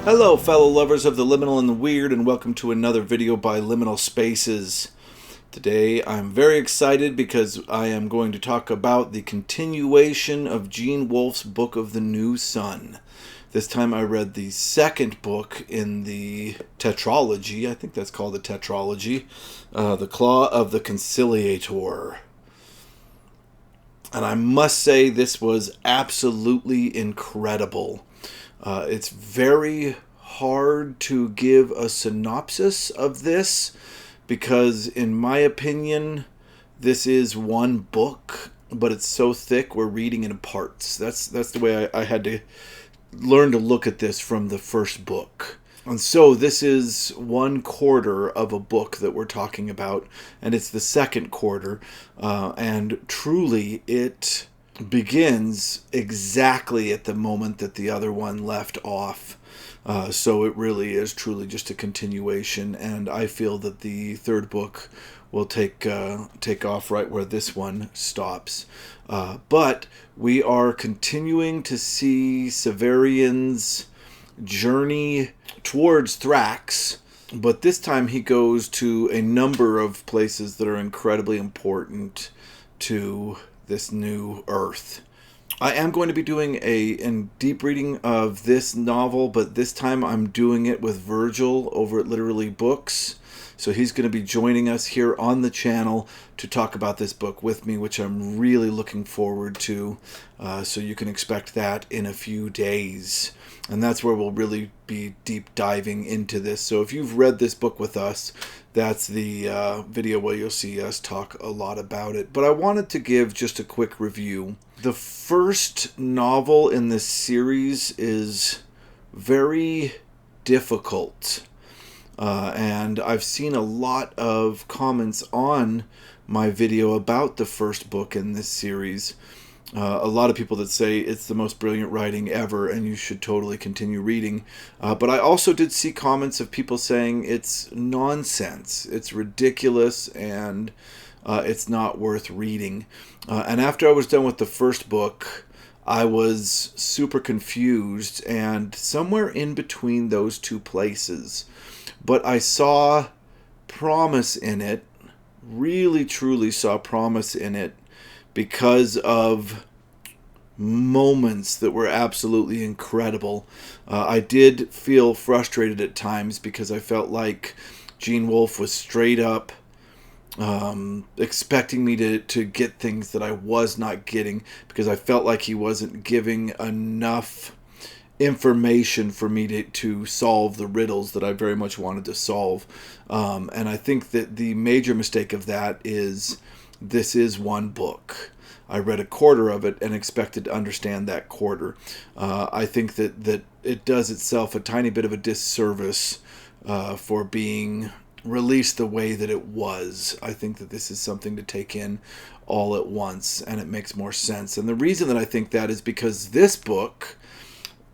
Hello, fellow lovers of the liminal and the weird, and welcome to another video by Liminal Spaces. Today I'm very excited because I am going to talk about the continuation of Gene Wolfe's Book of the New Sun. This time I read the second book in the tetralogy, I think that's called the tetralogy, The Claw of the Conciliator. And I must say this was absolutely incredible. It's very hard to give a synopsis of this because, in my opinion, this is one book, but it's so thick we're reading it in parts. That's the way I had to learn to look at this from the first book. And so this is 1/4 of a book that we're talking about, and it's the second quarter, and truly it begins exactly at the moment that the other one left off. So it really is truly just a continuation, and I feel that the third book will take off right where this one stops. But we are continuing to see Severian's journey towards Thrax, but this time he goes to a number of places that are incredibly important to this new Earth. I am going to be doing a deep reading of this novel, but this time I'm doing it with Virgil over at Literally Books. So he's going to be joining us here on the channel to talk about this book with me, which I'm really looking forward to. So you can expect that in a few days. And that's where we'll really be deep diving into this. So if you've read this book with us, that's the video where you'll see us talk a lot about it. But I wanted to give just a quick review. The first novel in this series is very difficult. And I've seen a lot of comments on my video about the first book in this series. A lot of people that say it's the most brilliant writing ever and you should totally continue reading. But I also did see comments of people saying it's nonsense, it's ridiculous, and it's not worth reading. And after I was done with the first book, I was super confused and somewhere in between those two places. But I saw promise in it, really truly saw promise in it, because of moments that were absolutely incredible. I did feel frustrated at times because I felt like Gene Wolfe was straight up expecting me to get things that I was not getting, because I felt like he wasn't giving enough information for me to solve the riddles that I very much wanted to solve. And I think that the major mistake of that is this is one book. I read 1/4 of it and expected to understand that quarter. I think that it does itself a tiny bit of a disservice for being released the way that it was. I think that this is something to take in all at once, and it makes more sense. And the reason that I think that is because this book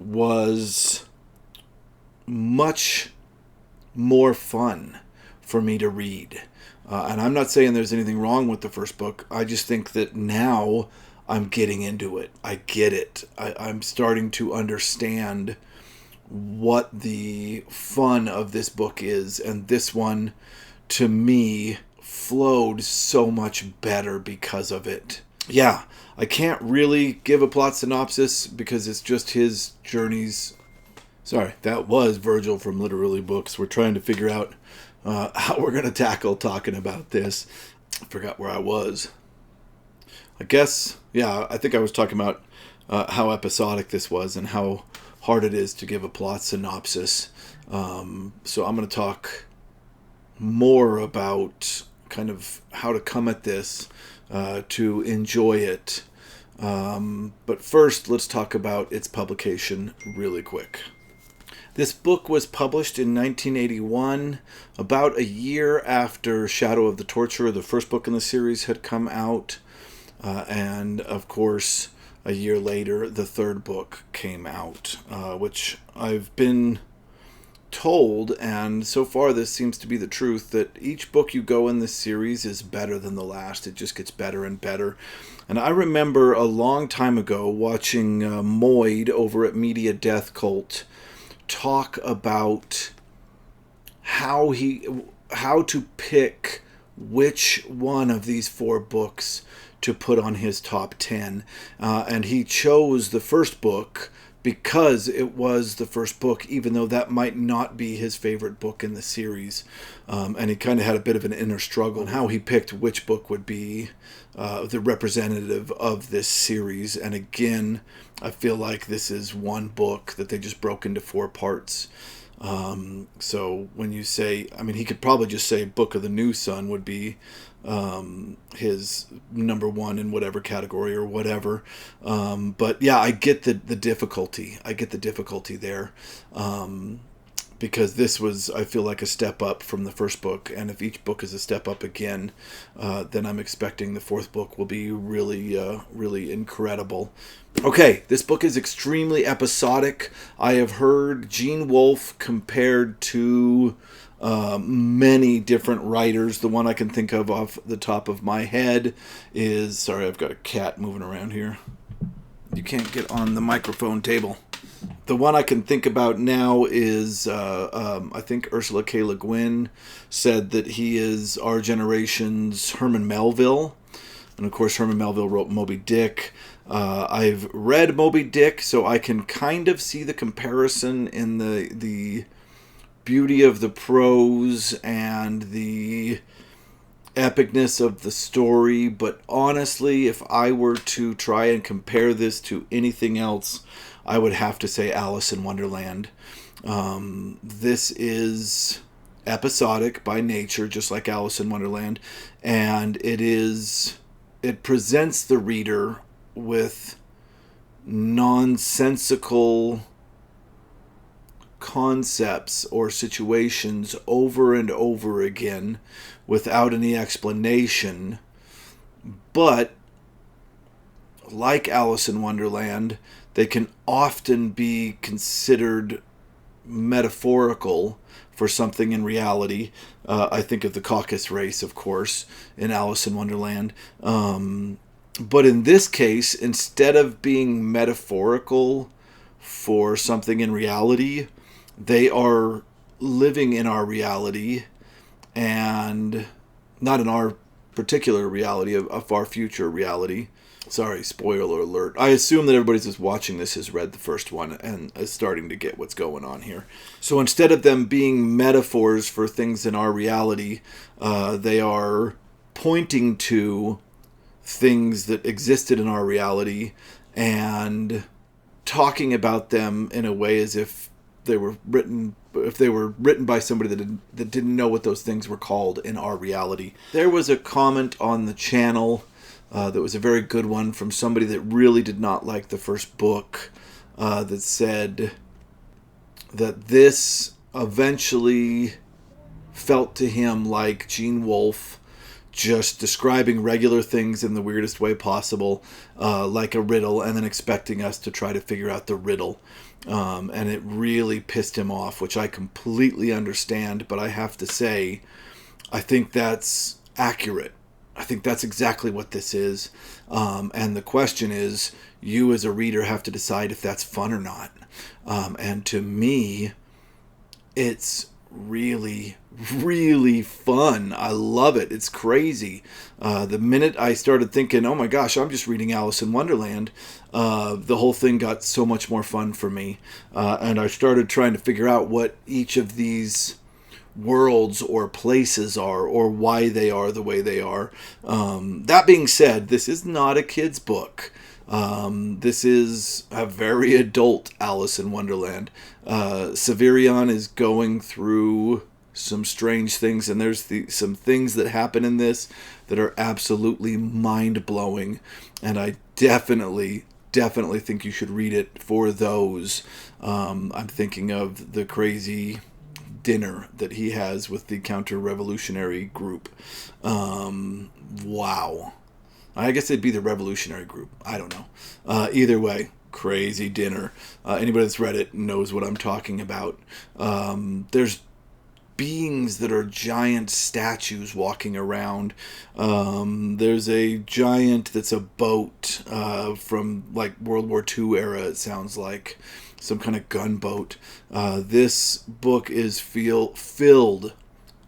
was much more fun for me to read. And I'm not saying there's anything wrong with the first book. I just think that now I'm getting into it. I get it. I'm starting to understand what the fun of this book is. And this one, to me, flowed so much better because of it. Yeah, I can't really give a plot synopsis because it's just his journeys. Sorry, that was Virgil from Literally Books. We're trying to figure out how we're going to tackle talking about this. I forgot where I was. I guess, yeah, I think I was talking about how episodic this was and how hard it is to give a plot synopsis. So I'm going to talk more about kind of how to come at this to enjoy it. But first, let's talk about its publication really quick. This book was published in 1981, about a year after Shadow of the Torturer, the first book in the series, had come out. And, of course, a year later, the third book came out, which I've been told, and so far this seems to be the truth, that each book you go in this series is better than the last. It just gets better and better. And I remember a long time ago watching Moid over at Media Death Cult talk about how to pick which one of these 4 books to put on his top 10. And he chose the first book because it was the first book, even though that might not be his favorite book in the series. And he kind of had a bit of an inner struggle on how he picked which book would be the representative of this series. And again, I feel like this is one book that they just broke into 4 parts. So when you say, I mean, he could probably just say Book of the New Sun would be his number 1 in whatever category or whatever. But yeah, I get the difficulty. I get the difficulty there. Because this was, I feel like, a step up from the first book. And if each book is a step up again, then I'm expecting the 4th book will be really incredible. Okay, this book is extremely episodic. I have heard Gene Wolfe compared to many different writers. The one I can think of off the top of my head is... Sorry, I've got a cat moving around here. You can't get on the microphone table. The one I can think about now is, I think Ursula K. Le Guin said that he is our generation's Herman Melville. And of course, Herman Melville wrote Moby Dick. I've read Moby Dick, so I can kind of see the comparison in the beauty of the prose and the epicness of the story. But honestly, if I were to try and compare this to anything else, I would have to say Alice in Wonderland. This is episodic by nature, just like Alice in Wonderland, and it presents the reader with nonsensical concepts or situations over and over again without any explanation. But like Alice in Wonderland, they can often be considered metaphorical for something in reality. I think of the Caucasus race, of course, in Alice in Wonderland. But in this case, instead of being metaphorical for something in reality, they are living in our reality, and not in our particular reality, a far future reality. Sorry, spoiler alert. I assume that everybody that's watching this has read the first one and is starting to get what's going on here. So instead of them being metaphors for things in our reality, they are pointing to things that existed in our reality and talking about them in a way as if they were written by somebody that didn't know what those things were called in our reality. There was a comment on the channel that was a very good one from somebody that really did not like the first book, that said that this eventually felt to him like Gene Wolfe just describing regular things in the weirdest way possible, like a riddle, and then expecting us to try to figure out the riddle. And it really pissed him off, which I completely understand, but I have to say, I think that's accurate. I think that's exactly what this is. And the question is, you as a reader have to decide if that's fun or not. And to me, it's really, really fun. I love it. It's crazy. The minute I started thinking, oh my gosh, I'm just reading Alice in Wonderland, the whole thing got so much more fun for me. And I started trying to figure out what each of these worlds or places are, or why they are the way they are. That being said, this is not a kid's book. This is a very adult Alice in Wonderland. Severian is going through some strange things, and there's some things that happen in this that are absolutely mind-blowing, and I definitely think you should read it for those. I'm thinking of the crazy dinner that he has with the counter-revolutionary group. Wow. I guess it'd be the revolutionary group. I don't know. Either way, crazy dinner. Anybody that's read it knows what I'm talking about. There's beings that are giant statues walking around. There's a giant that's a boat from like World War II era, it sounds like. some kind of gunboat. This book is filled,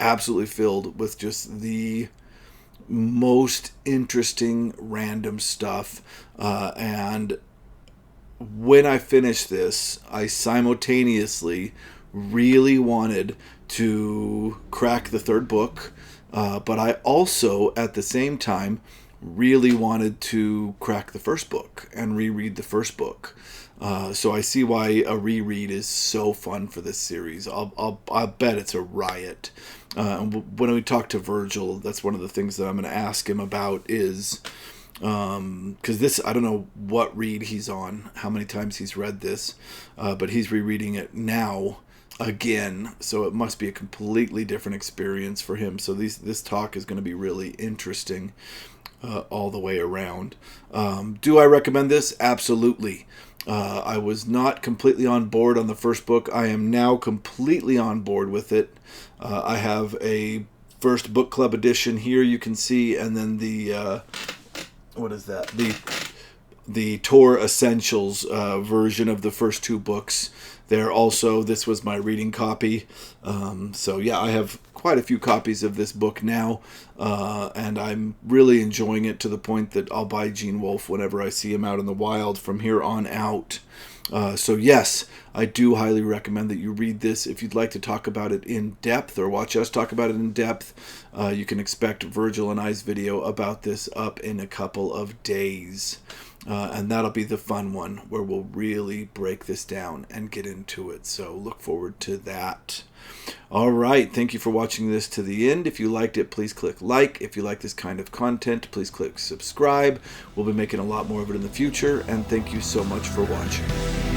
absolutely filled with just the most interesting random stuff. And when I finished this, I simultaneously really wanted to crack the third book, but I also, at the same time, really wanted to crack the first book and reread the first book. So I see why a reread is so fun for this series. I'll bet it's a riot. And when we talk to Virgil, that's one of the things that I'm going to ask him about is, because this, I don't know what read he's on, how many times he's read this, but he's rereading it now again, so it must be a completely different experience for him. So this talk is going to be really interesting all the way around. Do I recommend this? Absolutely. I was not completely on board on the first book. I am now completely on board with it. I have a first book club edition here, you can see, and then the what is that? The Tor Essentials version of the first two books. There also, this was my reading copy. So yeah, I have quite a few copies of this book now, and I'm really enjoying it to the point that I'll buy Gene Wolfe whenever I see him out in the wild from here on out. So yes, I do highly recommend that you read this. If you'd like to talk about it in depth or watch us talk about it in depth, you can expect Virgil and I's video about this up in a couple of days. And that'll be the fun one where we'll really break this down and get into it. So look forward to that. All right. Thank you for watching this to the end. If you liked it, please click like. If you like this kind of content, please click subscribe. We'll be making a lot more of it in the future. And thank you so much for watching.